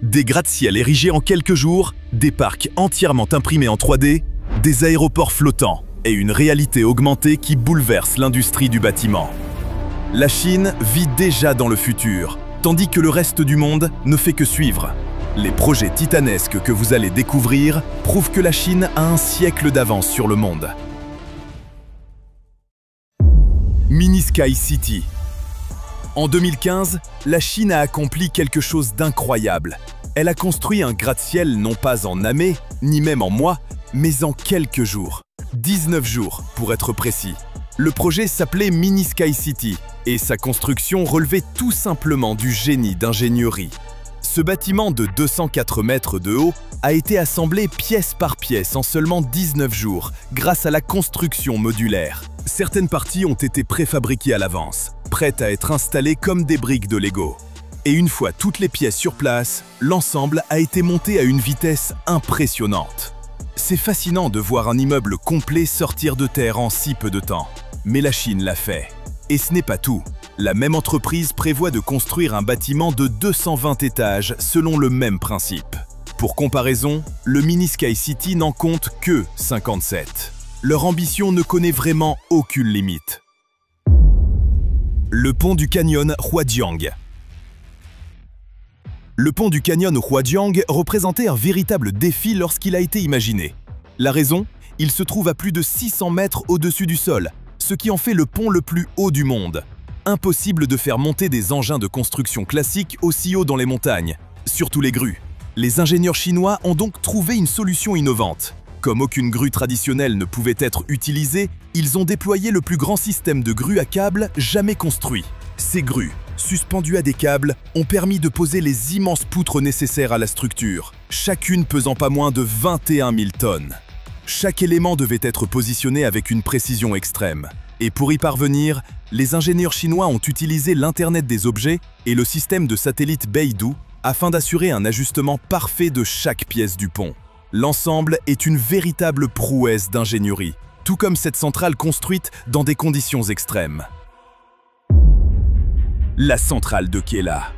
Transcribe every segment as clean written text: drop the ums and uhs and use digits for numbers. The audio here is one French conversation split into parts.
Des gratte-ciel érigés en quelques jours, des parcs entièrement imprimés en 3D, des aéroports flottants et une réalité augmentée qui bouleverse l'industrie du bâtiment. La Chine vit déjà dans le futur, tandis que le reste du monde ne fait que suivre. Les projets titanesques que vous allez découvrir prouvent que la Chine a un siècle d'avance sur le monde. Mini Sky City. En 2015, la Chine a accompli quelque chose d'incroyable. Elle a construit un gratte-ciel non pas en années, ni même en mois, mais en quelques jours. 19 jours, pour être précis. Le projet s'appelait Mini Sky City, et sa construction relevait tout simplement du génie d'ingénierie. Ce bâtiment de 204 mètres de haut a été assemblé pièce par pièce en seulement 19 jours, grâce à la construction modulaire. Certaines parties ont été préfabriquées à l'avance, prêtes à être installées comme des briques de Lego. Et une fois toutes les pièces sur place, l'ensemble a été monté à une vitesse impressionnante. C'est fascinant de voir un immeuble complet sortir de terre en si peu de temps. Mais la Chine l'a fait. Et ce n'est pas tout. La même entreprise prévoit de construire un bâtiment de 220 étages selon le même principe. Pour comparaison, le Mini Sky City n'en compte que 57. Leur ambition ne connaît vraiment aucune limite. Le pont du canyon Huajiang. Le pont du canyon Huajiang représentait un véritable défi lorsqu'il a été imaginé. La raison? Il se trouve à plus de 600 mètres au-dessus du sol, ce qui en fait le pont le plus haut du monde. Impossible de faire monter des engins de construction classiques aussi haut dans les montagnes, surtout les grues. Les ingénieurs chinois ont donc trouvé une solution innovante. Comme aucune grue traditionnelle ne pouvait être utilisée, ils ont déployé le plus grand système de grues à câbles jamais construit. Ces grues, suspendues à des câbles, ont permis de poser les immenses poutres nécessaires à la structure, chacune pesant pas moins de 21 000 tonnes. Chaque élément devait être positionné avec une précision extrême. Et pour y parvenir, les ingénieurs chinois ont utilisé l'Internet des objets et le système de satellite Beidou afin d'assurer un ajustement parfait de chaque pièce du pont. L'ensemble est une véritable prouesse d'ingénierie, tout comme cette centrale construite dans des conditions extrêmes. La centrale de Keila.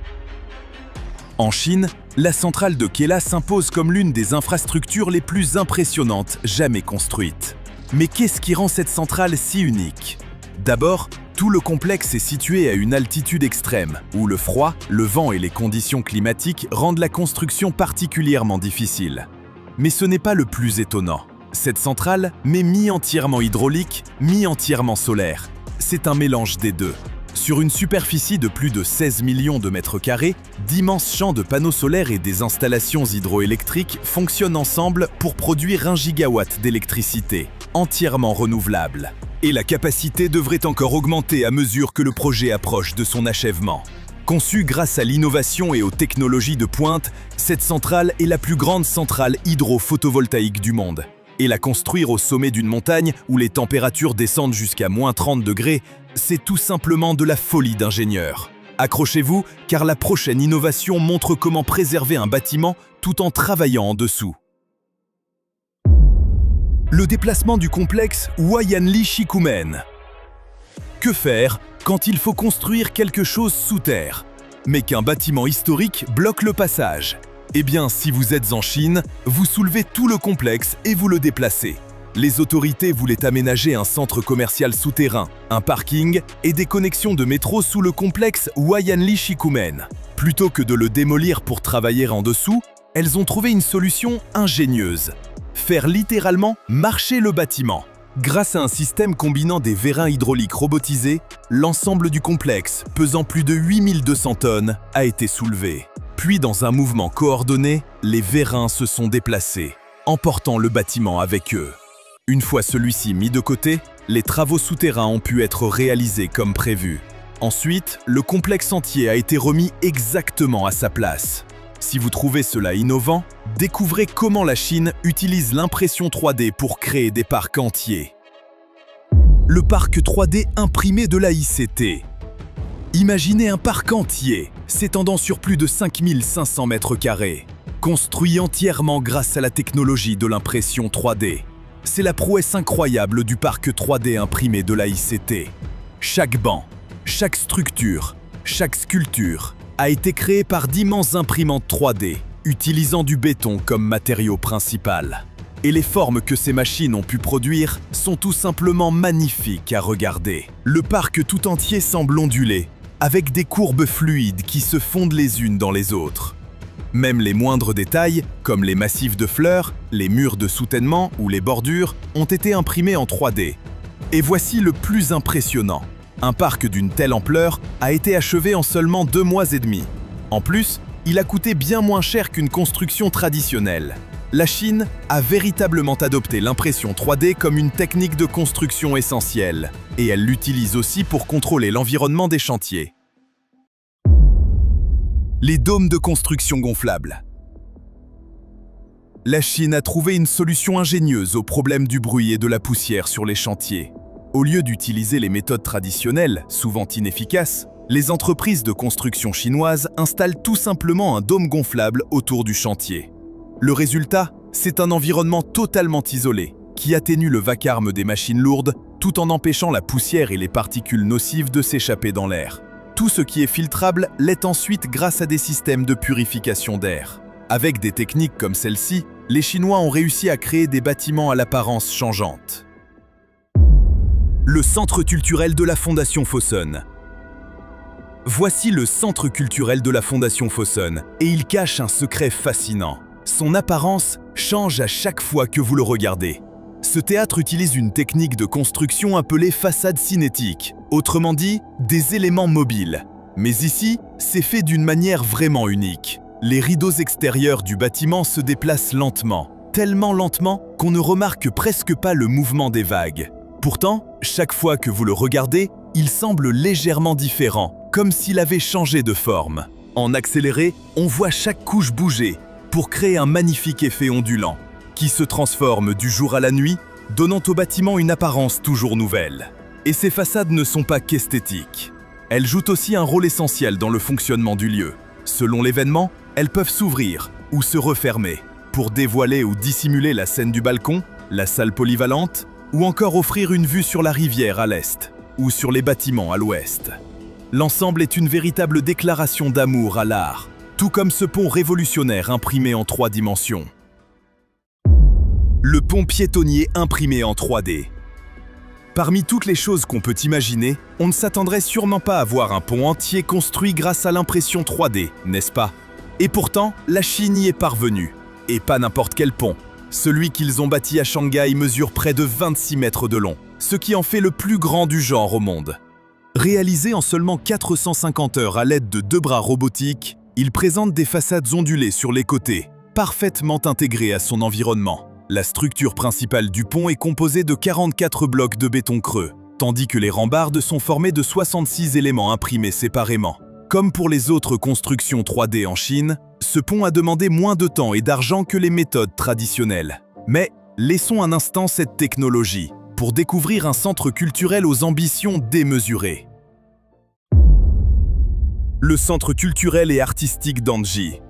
En Chine, la centrale de Keila s'impose comme l'une des infrastructures les plus impressionnantes jamais construites. Mais qu'est-ce qui rend cette centrale si unique? D'abord, tout le complexe est situé à une altitude extrême, où le froid, le vent et les conditions climatiques rendent la construction particulièrement difficile. Mais ce n'est pas le plus étonnant. Cette centrale m'est mi-entièrement hydraulique, mi-entièrement solaire. C'est un mélange des deux. Sur une superficie de plus de 16 millions de mètres carrés, d'immenses champs de panneaux solaires et des installations hydroélectriques fonctionnent ensemble pour produire 1 gigawatt d'électricité, entièrement renouvelable. Et la capacité devrait encore augmenter à mesure que le projet approche de son achèvement. Conçue grâce à l'innovation et aux technologies de pointe, cette centrale est la plus grande centrale hydro-photovoltaïque du monde. Et la construire au sommet d'une montagne où les températures descendent jusqu'à -30 degrés, c'est tout simplement de la folie d'ingénieur. Accrochez-vous, car la prochaine innovation montre comment préserver un bâtiment tout en travaillant en dessous. Le déplacement du complexe Huayanli Shikumen. Que faire quand il faut construire quelque chose sous terre, mais qu'un bâtiment historique bloque le passage? Eh bien, si vous êtes en Chine, vous soulevez tout le complexe et vous le déplacez. Les autorités voulaient aménager un centre commercial souterrain, un parking et des connexions de métro sous le complexe Huayanli Shikumen. Plutôt que de le démolir pour travailler en dessous, elles ont trouvé une solution ingénieuse. Faire littéralement marcher le bâtiment. Grâce à un système combinant des vérins hydrauliques robotisés, l'ensemble du complexe, pesant plus de 8200 tonnes, a été soulevé. Puis, dans un mouvement coordonné, les vérins se sont déplacés, emportant le bâtiment avec eux. Une fois celui-ci mis de côté, les travaux souterrains ont pu être réalisés comme prévu. Ensuite, le complexe entier a été remis exactement à sa place. Si vous trouvez cela innovant, découvrez comment la Chine utilise l'impression 3D pour créer des parcs entiers. Le parc 3D imprimé de la ICT. Imaginez un parc entier, s'étendant sur plus de 5500 mètres carrés, construit entièrement grâce à la technologie de l'impression 3D. C'est la prouesse incroyable du parc 3D imprimé de la ICT. Chaque banc, chaque structure, chaque sculpture a été créé par d'immenses imprimantes 3D, utilisant du béton comme matériau principal. Et les formes que ces machines ont pu produire sont tout simplement magnifiques à regarder. Le parc tout entier semble onduler, avec des courbes fluides qui se fondent les unes dans les autres. Même les moindres détails, comme les massifs de fleurs, les murs de soutènement ou les bordures, ont été imprimés en 3D. Et voici le plus impressionnant. Un parc d'une telle ampleur a été achevé en seulement 2 mois et demi. En plus, il a coûté bien moins cher qu'une construction traditionnelle. La Chine a véritablement adopté l'impression 3D comme une technique de construction essentielle, et elle l'utilise aussi pour contrôler l'environnement des chantiers. Les dômes de construction gonflables. La Chine a trouvé une solution ingénieuse au problème du bruit et de la poussière sur les chantiers. Au lieu d'utiliser les méthodes traditionnelles, souvent inefficaces, les entreprises de construction chinoises installent tout simplement un dôme gonflable autour du chantier. Le résultat, c'est un environnement totalement isolé, qui atténue le vacarme des machines lourdes, tout en empêchant la poussière et les particules nocives de s'échapper dans l'air. Tout ce qui est filtrable l'est ensuite grâce à des systèmes de purification d'air. Avec des techniques comme celle-ci, les Chinois ont réussi à créer des bâtiments à l'apparence changeante. Le centre culturel de la Fondation Fosun. Voici le centre culturel de la Fondation Fosun, et il cache un secret fascinant. Son apparence change à chaque fois que vous le regardez. Ce théâtre utilise une technique de construction appelée façade cinétique, autrement dit, des éléments mobiles. Mais ici, c'est fait d'une manière vraiment unique. Les rideaux extérieurs du bâtiment se déplacent lentement, tellement lentement qu'on ne remarque presque pas le mouvement des vagues. Pourtant, chaque fois que vous le regardez, il semble légèrement différent, comme s'il avait changé de forme. En accéléré, on voit chaque couche bouger, pour créer un magnifique effet ondulant, qui se transforme du jour à la nuit, donnant au bâtiment une apparence toujours nouvelle. Et ces façades ne sont pas qu'esthétiques. Elles jouent aussi un rôle essentiel dans le fonctionnement du lieu. Selon l'événement, elles peuvent s'ouvrir ou se refermer, pour dévoiler ou dissimuler la scène du balcon, la salle polyvalente, ou encore offrir une vue sur la rivière à l'est, ou sur les bâtiments à l'ouest. L'ensemble est une véritable déclaration d'amour à l'art, tout comme ce pont révolutionnaire imprimé en 3 dimensions. Le pont piétonnier imprimé en 3D. Parmi toutes les choses qu'on peut imaginer, on ne s'attendrait sûrement pas à voir un pont entier construit grâce à l'impression 3D, n'est-ce pas? Et pourtant, la Chine y est parvenue. Et pas n'importe quel pont. Celui qu'ils ont bâti à Shanghai mesure près de 26 mètres de long, ce qui en fait le plus grand du genre au monde. Réalisé en seulement 450 heures à l'aide de 2 bras robotiques, il présente des façades ondulées sur les côtés, parfaitement intégrées à son environnement. La structure principale du pont est composée de 44 blocs de béton creux, tandis que les rambardes sont formées de 66 éléments imprimés séparément. Comme pour les autres constructions 3D en Chine, ce pont a demandé moins de temps et d'argent que les méthodes traditionnelles. Mais laissons un instant cette technologie pour découvrir un centre culturel aux ambitions démesurées. Le Centre culturel et artistique d'Anji.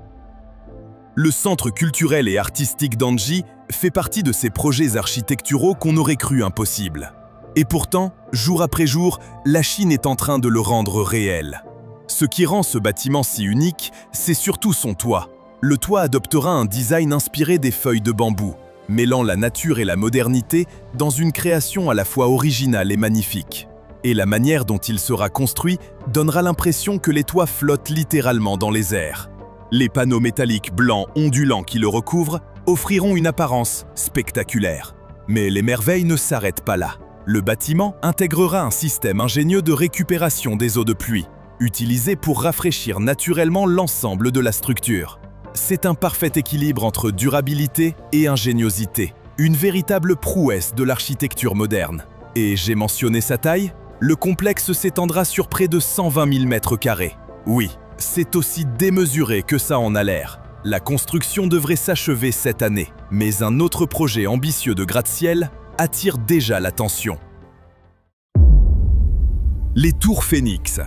Le Centre culturel et artistique d'Anji fait partie de ces projets architecturaux qu'on aurait cru impossibles. Et pourtant, jour après jour, la Chine est en train de le rendre réel. Ce qui rend ce bâtiment si unique, c'est surtout son toit. Le toit adoptera un design inspiré des feuilles de bambou, mêlant la nature et la modernité dans une création à la fois originale et magnifique. Et la manière dont il sera construit donnera l'impression que les toits flottent littéralement dans les airs. Les panneaux métalliques blancs ondulants qui le recouvrent offriront une apparence spectaculaire. Mais les merveilles ne s'arrêtent pas là. Le bâtiment intégrera un système ingénieux de récupération des eaux de pluie, utilisé pour rafraîchir naturellement l'ensemble de la structure. C'est un parfait équilibre entre durabilité et ingéniosité, une véritable prouesse de l'architecture moderne. Et j'ai mentionné sa taille? Le complexe s'étendra sur près de 120 000 mètres carrés. Oui, c'est aussi démesuré que ça en a l'air. La construction devrait s'achever cette année, mais un autre projet ambitieux de gratte-ciel attire déjà l'attention. Les Tours Phénix.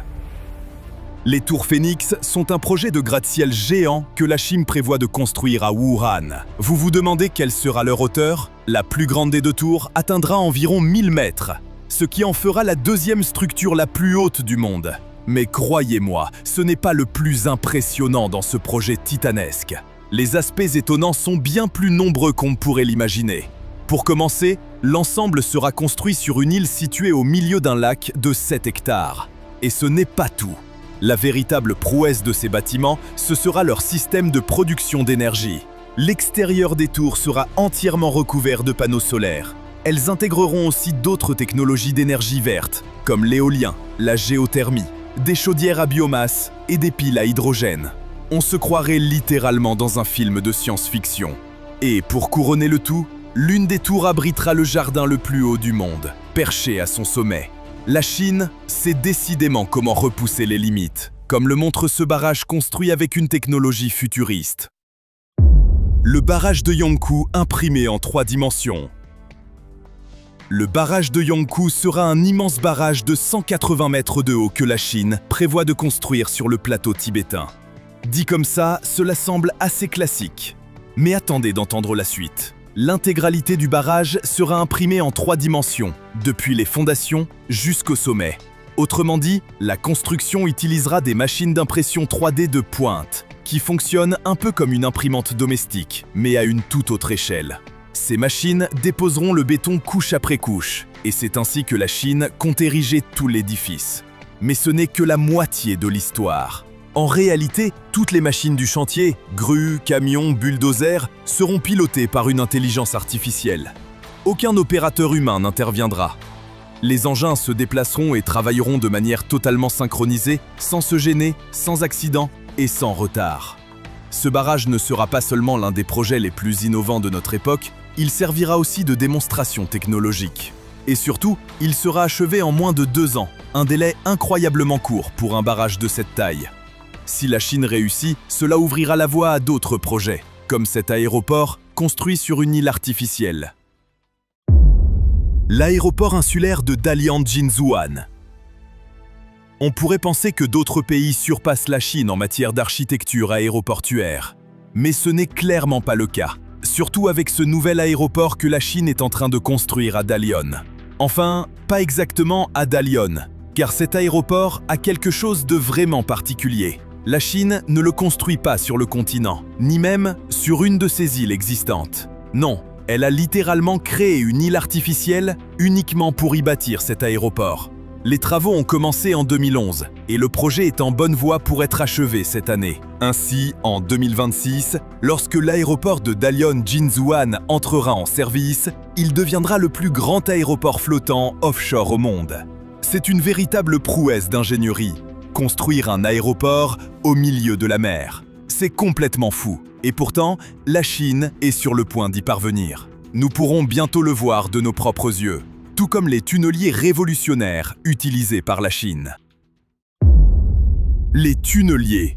Les Tours Phénix sont un projet de gratte-ciel géant que la Chine prévoit de construire à Wuhan. Vous vous demandez quelle sera leur hauteur? La plus grande des 2 tours atteindra environ 1000 mètres, ce qui en fera la 2e structure la plus haute du monde. Mais croyez-moi, ce n'est pas le plus impressionnant dans ce projet titanesque. Les aspects étonnants sont bien plus nombreux qu'on pourrait l'imaginer. Pour commencer, l'ensemble sera construit sur une île située au milieu d'un lac de 7 hectares. Et ce n'est pas tout. La véritable prouesse de ces bâtiments, ce sera leur système de production d'énergie. L'extérieur des tours sera entièrement recouvert de panneaux solaires. Elles intégreront aussi d'autres technologies d'énergie verte, comme l'éolien, la géothermie, des chaudières à biomasse et des piles à hydrogène. On se croirait littéralement dans un film de science-fiction. Et pour couronner le tout, l'une des tours abritera le jardin le plus haut du monde, perché à son sommet. La Chine sait décidément comment repousser les limites, comme le montre ce barrage construit avec une technologie futuriste. Le barrage de Yangkou imprimé en 3 dimensions. Le barrage de Yangkou sera un immense barrage de 180 mètres de haut que la Chine prévoit de construire sur le plateau tibétain. Dit comme ça, cela semble assez classique. Mais attendez d'entendre la suite. L'intégralité du barrage sera imprimée en 3 dimensions, depuis les fondations jusqu'au sommet. Autrement dit, la construction utilisera des machines d'impression 3D de pointe, qui fonctionnent un peu comme une imprimante domestique, mais à une toute autre échelle. Ces machines déposeront le béton couche après couche, et c'est ainsi que la Chine compte ériger tout l'édifice. Mais ce n'est que la moitié de l'histoire. En réalité, toutes les machines du chantier, grues, camions, bulldozers, seront pilotées par une intelligence artificielle. Aucun opérateur humain n'interviendra. Les engins se déplaceront et travailleront de manière totalement synchronisée, sans se gêner, sans accident et sans retard. Ce barrage ne sera pas seulement l'un des projets les plus innovants de notre époque, il servira aussi de démonstration technologique. Et surtout, il sera achevé en moins de 2 ans, un délai incroyablement court pour un barrage de cette taille. Si la Chine réussit, cela ouvrira la voie à d'autres projets, comme cet aéroport construit sur une île artificielle. L'aéroport insulaire de Dalian-Jinzhuan. On pourrait penser que d'autres pays surpassent la Chine en matière d'architecture aéroportuaire. Mais ce n'est clairement pas le cas, surtout avec ce nouvel aéroport que la Chine est en train de construire à Dalian. Enfin, pas exactement à Dalian, car cet aéroport a quelque chose de vraiment particulier. La Chine ne le construit pas sur le continent, ni même sur une de ses îles existantes. Non, elle a littéralement créé une île artificielle uniquement pour y bâtir cet aéroport. Les travaux ont commencé en 2011 et le projet est en bonne voie pour être achevé cette année. Ainsi, en 2026, lorsque l'aéroport de Dalian-Jinzhuan entrera en service, il deviendra le plus grand aéroport flottant offshore au monde. C'est une véritable prouesse d'ingénierie. Construire un aéroport au milieu de la mer. C'est complètement fou. Et pourtant, la Chine est sur le point d'y parvenir. Nous pourrons bientôt le voir de nos propres yeux, tout comme les tunneliers révolutionnaires utilisés par la Chine. Les tunneliers.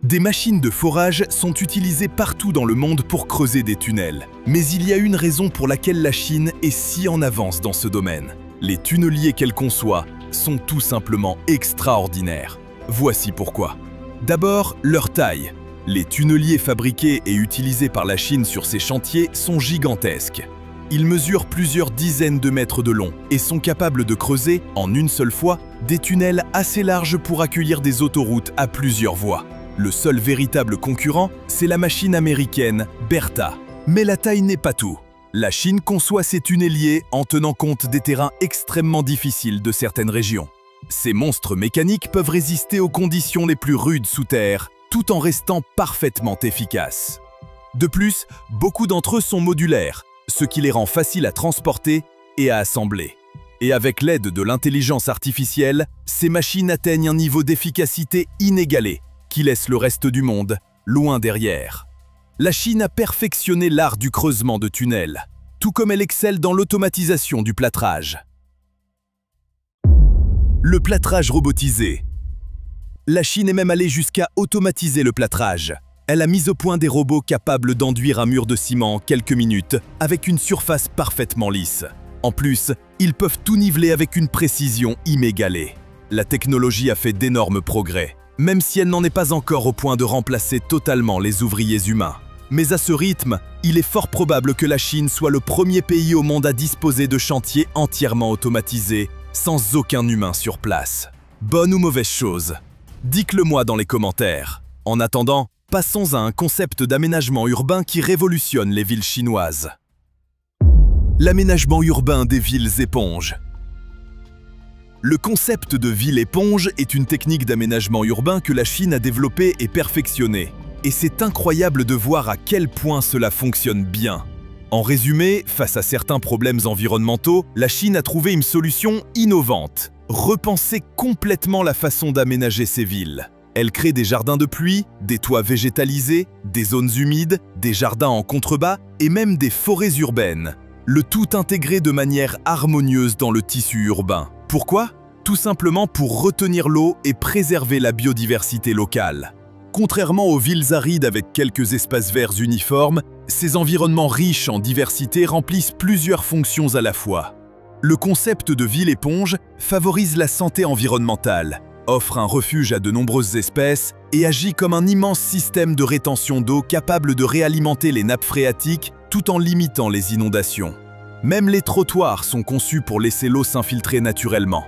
Des machines de forage sont utilisées partout dans le monde pour creuser des tunnels. Mais il y a une raison pour laquelle la Chine est si en avance dans ce domaine. Les tunneliers qu'elle conçoit sont tout simplement extraordinaires. Voici pourquoi. D'abord, leur taille. Les tunneliers fabriqués et utilisés par la Chine sur ces chantiers sont gigantesques. Ils mesurent plusieurs dizaines de mètres de long et sont capables de creuser, en une seule fois, des tunnels assez larges pour accueillir des autoroutes à plusieurs voies. Le seul véritable concurrent, c'est la machine américaine Bertha. Mais la taille n'est pas tout. La Chine conçoit ces tunneliers en tenant compte des terrains extrêmement difficiles de certaines régions. Ces monstres mécaniques peuvent résister aux conditions les plus rudes sous terre, tout en restant parfaitement efficaces. De plus, beaucoup d'entre eux sont modulaires, ce qui les rend faciles à transporter et à assembler. Et avec l'aide de l'intelligence artificielle, ces machines atteignent un niveau d'efficacité inégalé, qui laisse le reste du monde loin derrière. La Chine a perfectionné l'art du creusement de tunnels, tout comme elle excelle dans l'automatisation du plâtrage. Le plâtrage robotisé. La Chine est même allée jusqu'à automatiser le plâtrage. Elle a mis au point des robots capables d'enduire un mur de ciment en quelques minutes avec une surface parfaitement lisse. En plus, ils peuvent tout niveler avec une précision inégalée. La technologie a fait d'énormes progrès, même si elle n'en est pas encore au point de remplacer totalement les ouvriers humains. Mais à ce rythme, il est fort probable que la Chine soit le premier pays au monde à disposer de chantiers entièrement automatisés, sans aucun humain sur place. Bonne ou mauvaise chose? Dites-le moi dans les commentaires. En attendant, Passons à un concept d'aménagement urbain qui révolutionne les villes chinoises. L'aménagement urbain des villes éponges. Le concept de ville éponge est une technique d'aménagement urbain que la Chine a développée et perfectionnée. Et c'est incroyable de voir à quel point cela fonctionne bien. En résumé, face à certains problèmes environnementaux, la Chine a trouvé une solution innovante. Repenser complètement la façon d'aménager ses villes. Elle crée des jardins de pluie, des toits végétalisés, des zones humides, des jardins en contrebas et même des forêts urbaines. Le tout intégré de manière harmonieuse dans le tissu urbain. Pourquoi? Tout simplement pour retenir l'eau et préserver la biodiversité locale. Contrairement aux villes arides avec quelques espaces verts uniformes, ces environnements riches en diversité remplissent plusieurs fonctions à la fois. Le concept de ville éponge favorise la santé environnementale, offre un refuge à de nombreuses espèces et agit comme un immense système de rétention d'eau capable de réalimenter les nappes phréatiques tout en limitant les inondations. Même les trottoirs sont conçus pour laisser l'eau s'infiltrer naturellement.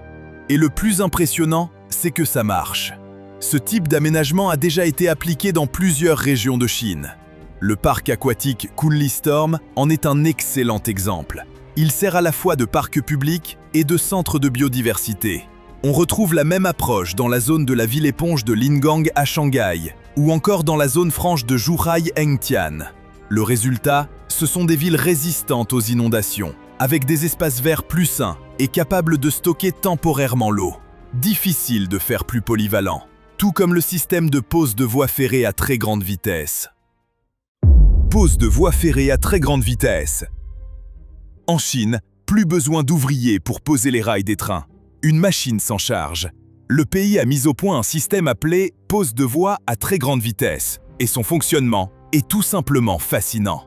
Et le plus impressionnant, c'est que ça marche. Ce type d'aménagement a déjà été appliqué dans plusieurs régions de Chine. Le parc aquatique Kunli Storm en est un excellent exemple. Il sert à la fois de parc public et de centre de biodiversité. On retrouve la même approche dans la zone de la ville éponge de Lingang à Shanghai, ou encore dans la zone franche de Zhuhai-Hengtian. Le résultat, ce sont des villes résistantes aux inondations, avec des espaces verts plus sains et capables de stocker temporairement l'eau. Difficile de faire plus polyvalent, tout comme le système de pose de voies ferrées à très grande vitesse. Pose de voies ferrées à très grande vitesse. En Chine, plus besoin d'ouvriers pour poser les rails des trains. Une machine s'en charge. Le pays a mis au point un système appelé pose de voies à très grande vitesse, et son fonctionnement est tout simplement fascinant.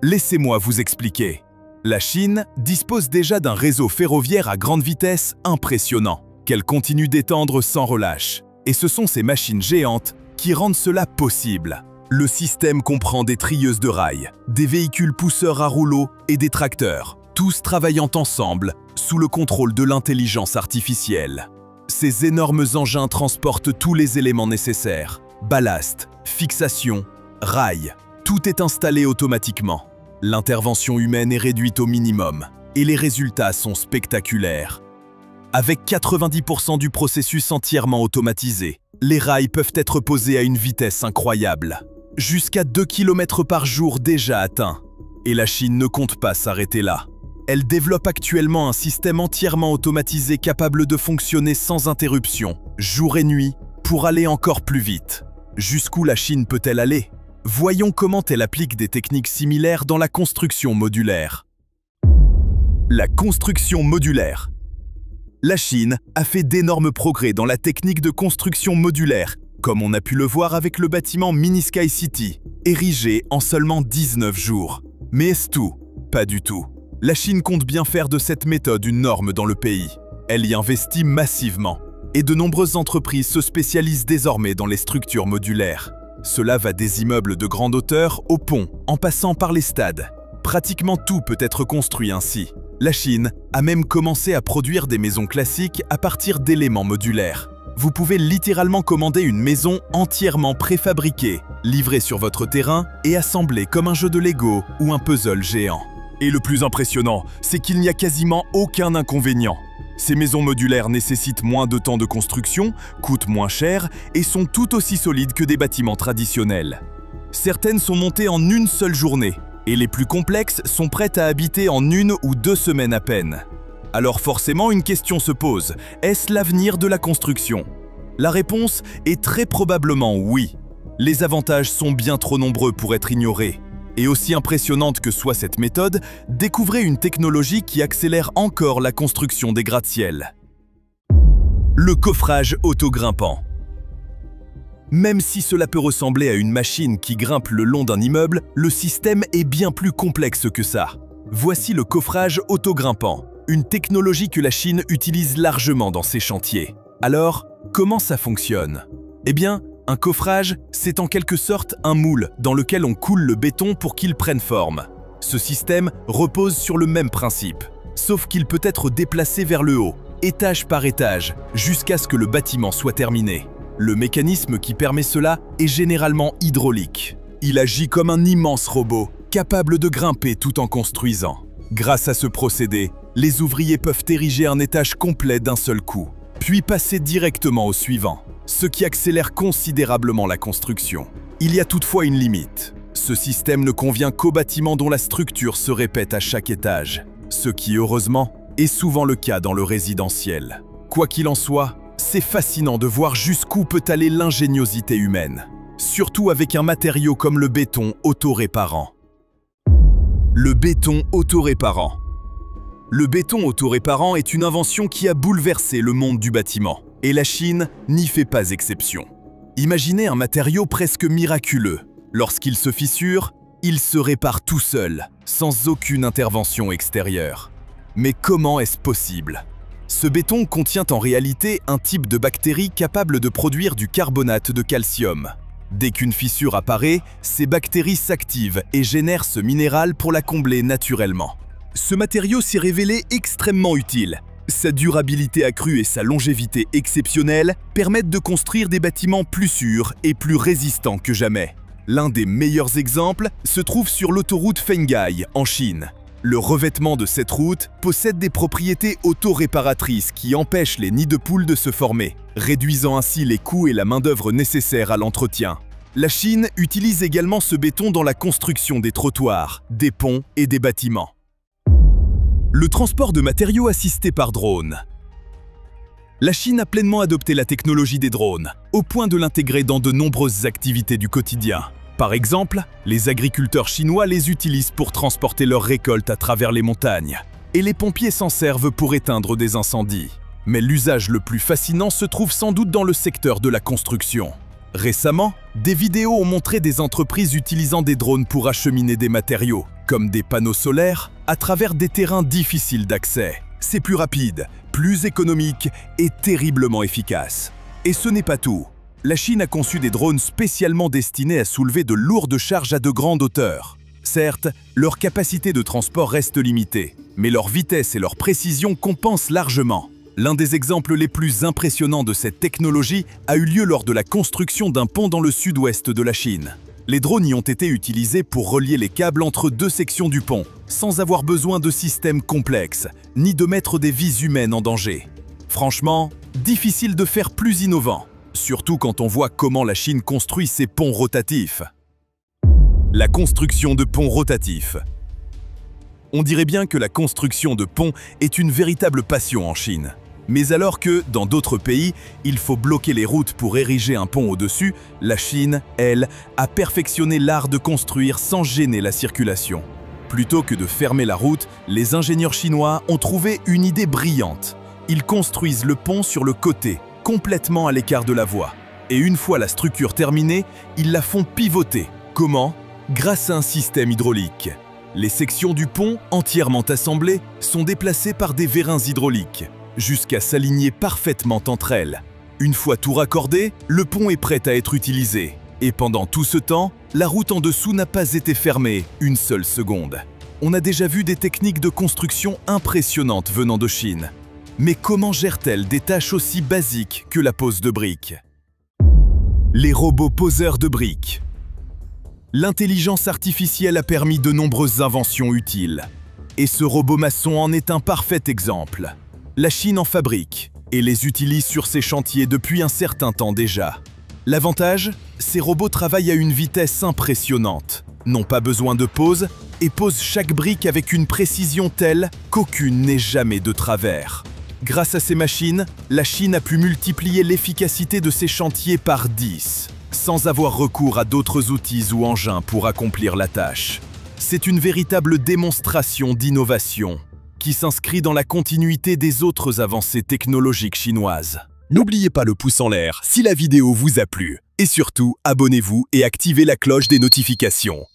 Laissez-moi vous expliquer. La Chine dispose déjà d'un réseau ferroviaire à grande vitesse impressionnant, qu'elle continue d'étendre sans relâche. Et ce sont ces machines géantes qui rendent cela possible. Le système comprend des trieuses de rails, des véhicules pousseurs à rouleaux et des tracteurs, tous travaillant ensemble sous le contrôle de l'intelligence artificielle. Ces énormes engins transportent tous les éléments nécessaires, ballast, fixation, rails. Tout est installé automatiquement. L'intervention humaine est réduite au minimum et les résultats sont spectaculaires. Avec 90% du processus entièrement automatisé, les rails peuvent être posés à une vitesse incroyable. Jusqu'à 2 km par jour déjà atteints. Et la Chine ne compte pas s'arrêter là. Elle développe actuellement un système entièrement automatisé capable de fonctionner sans interruption, jour et nuit, pour aller encore plus vite. Jusqu'où la Chine peut-elle aller? Voyons comment elle applique des techniques similaires dans la construction modulaire. La construction modulaire. La Chine a fait d'énormes progrès dans la technique de construction modulaire, comme on a pu le voir avec le bâtiment Mini Sky City, érigé en seulement 19 jours. Mais est-ce tout? Pas du tout. La Chine compte bien faire de cette méthode une norme dans le pays. Elle y investit massivement, et de nombreuses entreprises se spécialisent désormais dans les structures modulaires. Cela va des immeubles de grande hauteur aux ponts, en passant par les stades. Pratiquement tout peut être construit ainsi. La Chine a même commencé à produire des maisons classiques à partir d'éléments modulaires. Vous pouvez littéralement commander une maison entièrement préfabriquée, livrée sur votre terrain et assemblée comme un jeu de Lego ou un puzzle géant. Et le plus impressionnant, c'est qu'il n'y a quasiment aucun inconvénient. Ces maisons modulaires nécessitent moins de temps de construction, coûtent moins cher et sont tout aussi solides que des bâtiments traditionnels. Certaines sont montées en une seule journée, et les plus complexes sont prêtes à habiter en 1 ou 2 semaines à peine. Alors forcément, une question se pose, est-ce l'avenir de la construction? La réponse est très probablement oui. Les avantages sont bien trop nombreux pour être ignorés. Et aussi impressionnante que soit cette méthode, découvrez une technologie qui accélère encore la construction des gratte-ciel. Le coffrage auto-grimpant. Même si cela peut ressembler à une machine qui grimpe le long d'un immeuble, le système est bien plus complexe que ça. Voici le coffrage auto-grimpant, une technologie que la Chine utilise largement dans ses chantiers. Alors, comment ça fonctionne? Eh bien, un coffrage, c'est en quelque sorte un moule dans lequel on coule le béton pour qu'il prenne forme. Ce système repose sur le même principe, sauf qu'il peut être déplacé vers le haut, étage par étage, jusqu'à ce que le bâtiment soit terminé. Le mécanisme qui permet cela est généralement hydraulique. Il agit comme un immense robot, capable de grimper tout en construisant. Grâce à ce procédé, les ouvriers peuvent ériger un étage complet d'un seul coup, puis passer directement au suivant, ce qui accélère considérablement la construction. Il y a toutefois une limite. Ce système ne convient qu'aux bâtiments dont la structure se répète à chaque étage, ce qui, heureusement, est souvent le cas dans le résidentiel. Quoi qu'il en soit, c'est fascinant de voir jusqu'où peut aller l'ingéniosité humaine, surtout avec un matériau comme le béton autoréparant. Le béton autoréparant. Le béton autoréparant est une invention qui a bouleversé le monde du bâtiment, et la Chine n'y fait pas exception. Imaginez un matériau presque miraculeux. Lorsqu'il se fissure, il se répare tout seul, sans aucune intervention extérieure. Mais comment est-ce possible? Ce béton contient en réalité un type de bactérie capable de produire du carbonate de calcium. Dès qu'une fissure apparaît, ces bactéries s'activent et génèrent ce minéral pour la combler naturellement. Ce matériau s'est révélé extrêmement utile. Sa durabilité accrue et sa longévité exceptionnelle permettent de construire des bâtiments plus sûrs et plus résistants que jamais. L'un des meilleurs exemples se trouve sur l'autoroute Fenghai, en Chine. Le revêtement de cette route possède des propriétés auto-réparatrices qui empêchent les nids de poules de se former, réduisant ainsi les coûts et la main-d'œuvre nécessaires à l'entretien. La Chine utilise également ce béton dans la construction des trottoirs, des ponts et des bâtiments. Le transport de matériaux assisté par drone. La Chine a pleinement adopté la technologie des drones, au point de l'intégrer dans de nombreuses activités du quotidien. Par exemple, les agriculteurs chinois les utilisent pour transporter leurs récoltes à travers les montagnes, et les pompiers s'en servent pour éteindre des incendies. Mais l'usage le plus fascinant se trouve sans doute dans le secteur de la construction. Récemment, des vidéos ont montré des entreprises utilisant des drones pour acheminer des matériaux, comme des panneaux solaires, à travers des terrains difficiles d'accès. C'est plus rapide, plus économique et terriblement efficace. Et ce n'est pas tout. La Chine a conçu des drones spécialement destinés à soulever de lourdes charges à de grandes hauteurs. Certes, leur capacité de transport reste limitée, mais leur vitesse et leur précision compensent largement. L'un des exemples les plus impressionnants de cette technologie a eu lieu lors de la construction d'un pont dans le sud-ouest de la Chine. Les drones y ont été utilisés pour relier les câbles entre deux sections du pont, sans avoir besoin de systèmes complexes, ni de mettre des vies humaines en danger. Franchement, difficile de faire plus innovant, surtout quand on voit comment la Chine construit ses ponts rotatifs. La construction de ponts rotatifs. On dirait bien que la construction de ponts est une véritable passion en Chine. Mais alors que, dans d'autres pays, il faut bloquer les routes pour ériger un pont au-dessus, la Chine, elle, a perfectionné l'art de construire sans gêner la circulation. Plutôt que de fermer la route, les ingénieurs chinois ont trouvé une idée brillante. Ils construisent le pont sur le côté, complètement à l'écart de la voie. Et une fois la structure terminée, ils la font pivoter. Comment? Grâce à un système hydraulique. Les sections du pont, entièrement assemblées, sont déplacées par des vérins hydrauliques, jusqu'à s'aligner parfaitement entre elles. Une fois tout raccordé, le pont est prêt à être utilisé. Et pendant tout ce temps, la route en dessous n'a pas été fermée une seule seconde. On a déjà vu des techniques de construction impressionnantes venant de Chine. Mais comment gèrent-elles des tâches aussi basiques que la pose de briques? Les robots poseurs de briques. L'intelligence artificielle a permis de nombreuses inventions utiles. Et ce robot maçon en est un parfait exemple. La Chine en fabrique et les utilise sur ses chantiers depuis un certain temps déjà. L'avantage, ces robots travaillent à une vitesse impressionnante, n'ont pas besoin de pause et posent chaque brique avec une précision telle qu'aucune n'est jamais de travers. Grâce à ces machines, la Chine a pu multiplier l'efficacité de ses chantiers par 10, sans avoir recours à d'autres outils ou engins pour accomplir la tâche. C'est une véritable démonstration d'innovation qui s'inscrit dans la continuité des autres avancées technologiques chinoises. N'oubliez pas le pouce en l'air si la vidéo vous a plu. Et surtout, abonnez-vous et activez la cloche des notifications.